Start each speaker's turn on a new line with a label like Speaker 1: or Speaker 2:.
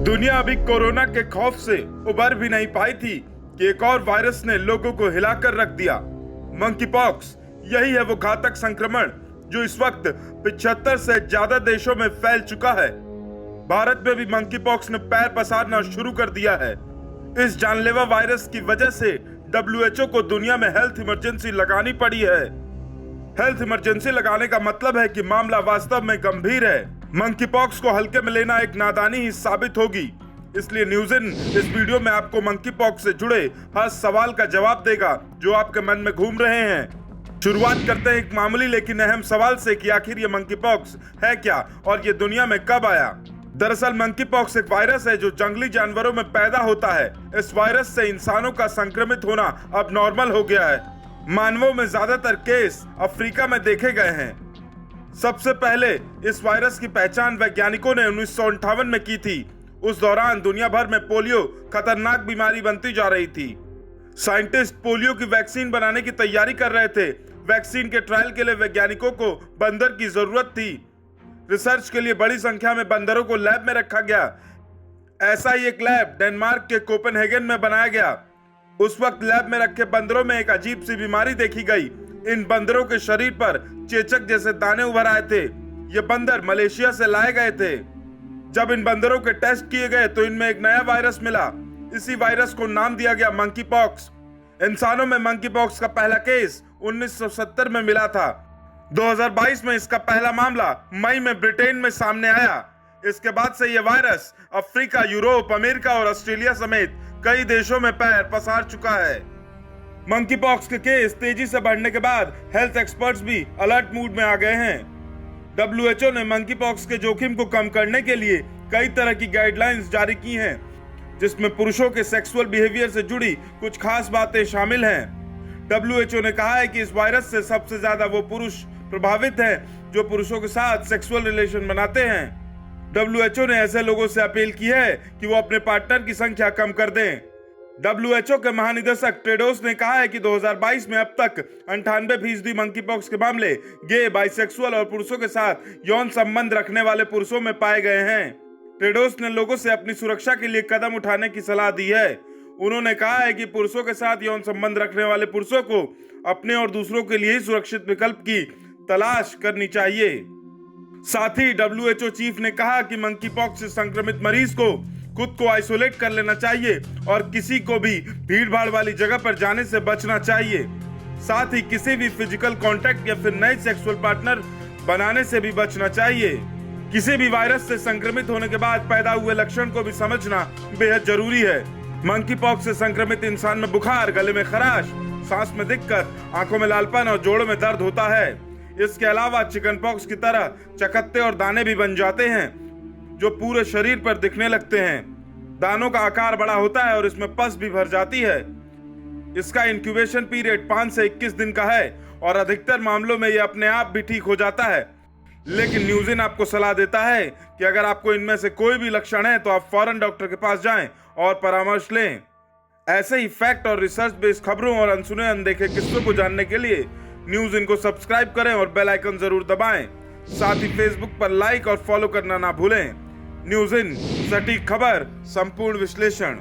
Speaker 1: दुनिया अभी कोरोना के खौफ से उबर भी नहीं पाई थी कि एक और वायरस ने लोगों को हिलाकर रख दिया। मंकी पॉक्स, यही है वो घातक संक्रमण जो इस वक्त 75 से ज्यादा देशों में फैल चुका है। भारत में भी मंकी पॉक्स ने पैर पसारना शुरू कर दिया है। इस जानलेवा वायरस की वजह से WHO को दुनिया में हेल्थ इमरजेंसी लगानी पड़ी है। हेल्थ इमरजेंसी लगाने का मतलब है कि मामला वास्तव में गंभीर है। मंकी पॉक्स को हल्के में लेना एक नादानी ही साबित होगी। इसलिए न्यूज़-इन इस वीडियो में आपको मंकी पॉक्स से जुड़े हर सवाल का जवाब देगा जो आपके मन में घूम रहे हैं। शुरुआत करते हैं एक मामूली लेकिन अहम सवाल से कि आखिर ये मंकी पॉक्स है क्या और ये दुनिया में कब आया। दरअसल मंकी पॉक्स एक वायरस है जो जंगली जानवरों में पैदा होता है। इस वायरस से इंसानों का संक्रमित होना अब नॉर्मल हो गया है। मानवों में ज्यादातर केस अफ्रीका में देखे गए हैं। सबसे पहले इस वायरस की पहचान वैज्ञानिकों ने 1958 में की थी। उस दौरान दुनिया भर में पोलियो खतरनाक बीमारी बनती जा रही थी। साइंटिस्ट पोलियो की वैक्सीन बनाने की तैयारी कर रहे थे। वैक्सीन के ट्रायल के लिए वैज्ञानिकों को बंदर की जरूरत थी। रिसर्च के लिए बड़ी संख्या में बंदरों को लैब में रखा गया। ऐसा ही एक लैब डेनमार्क के कोपेनहेगन में बनाया गया। उस वक्त लैब में रखे बंदरों में एक अजीब सी बीमारी देखी गई। इन बंदरों के शरीर पर चेचक जैसे दाने उभर आए थे। ये बंदर मलेशिया से लाए गए थे। जब इन बंदरों के टेस्ट किए गए तो इनमें एक नया वायरस मिला। इसी वायरस को नाम दिया गया मंकी पॉक्स। इंसानों में मंकी पॉक्स का पहला केस 1970 में मिला था। 2022 में इसका पहला मामला मई में ब्रिटेन में सामने आया। इसके बाद से यह वायरस अफ्रीका, यूरोप, अमेरिका और ऑस्ट्रेलिया समेत कई देशों में पैर पसार चुका है। मंकी पॉक्स के केस तेजी से बढ़ने के बाद हेल्थ एक्सपर्ट्स भी अलर्ट मूड में आ गए हैं। WHO ने मंकी पॉक्स के जोखिम को कम करने के लिए कई तरह की गाइडलाइंस जारी की हैं, जिसमें पुरुषों के सेक्सुअल बिहेवियर से जुड़ी कुछ खास बातें शामिल हैं। WHO ने कहा है कि इस वायरस से सबसे ज्यादा वो पुरुष प्रभावित हैं जो पुरुषों के साथ सेक्सुअल रिलेशन बनाते हैं। WHO ने ऐसे लोगों से अपील की है कि वो अपने पार्टनर की संख्या कम कर दें। WHO के महानिदेशक टेड्रोस ने कहा है कि 2022 में अब तक 98% मंकी पॉक्स के मामले गे, बाइसेक्सुअल और पुरुषों के साथ यौन संबंध रखने वाले पुरुषों में पाए गए हैं। टेड्रोस ने लोगों से अपनी सुरक्षा के लिए कदम उठाने की सलाह दी है। उन्होंने कहा है कि पुरुषों के साथ यौन संबंध रखने वाले पुरुषों को अपने और दूसरों के लिए ही सुरक्षित विकल्प की तलाश करनी चाहिए। साथ ही WHO चीफ ने कहा कि मंकी पॉक्स से संक्रमित मरीज को खुद को आइसोलेट कर लेना चाहिए और किसी को भी भीड़ भाड़ वाली जगह पर जाने से बचना चाहिए। साथ ही किसी भी फिजिकल कांटेक्ट या फिर नए सेक्सुअल पार्टनर बनाने से भी बचना चाहिए। किसी भी वायरस से संक्रमित होने के बाद पैदा हुए लक्षण को भी समझना बेहद जरूरी है। मंकी पॉक्स से संक्रमित इंसान में बुखार, गले में खराश, सांस में दिक्कत, आंखों में लालपन और जोड़ों में दर्द होता है। इसके अलावा चिकन पॉक्स की तरह चकत्ते और दाने भी बन जाते हैं जो पूरे शरीर पर दिखने लगते हैं। दानों का आकार बड़ा होता है और इसमें पस भी भर जाती है। इसका इंक्यूबेशन पीरियड 5 से 21 दिन का है और अधिकतर मामलों में यह अपने आप भी ठीक हो जाता है। लेकिन न्यूज़-इन आपको सलाह देता है कि अगर आपको इनमें से कोई भी लक्षण है तो आप फौरन डॉक्टर के पास जाएं और परामर्श लें। ऐसे ही फैक्ट और रिसर्च बेस्ड खबरों और अनसुने अनदेखे किस्सों को जानने के लिए न्यूज़-इन को सब्सक्राइब करें और बेल आइकन जरूर दबाएं। साथ ही फेसबुक पर लाइक और फॉलो करना ना भूलें। न्यूज़-इन, सटीक खबर, संपूर्ण विश्लेषण।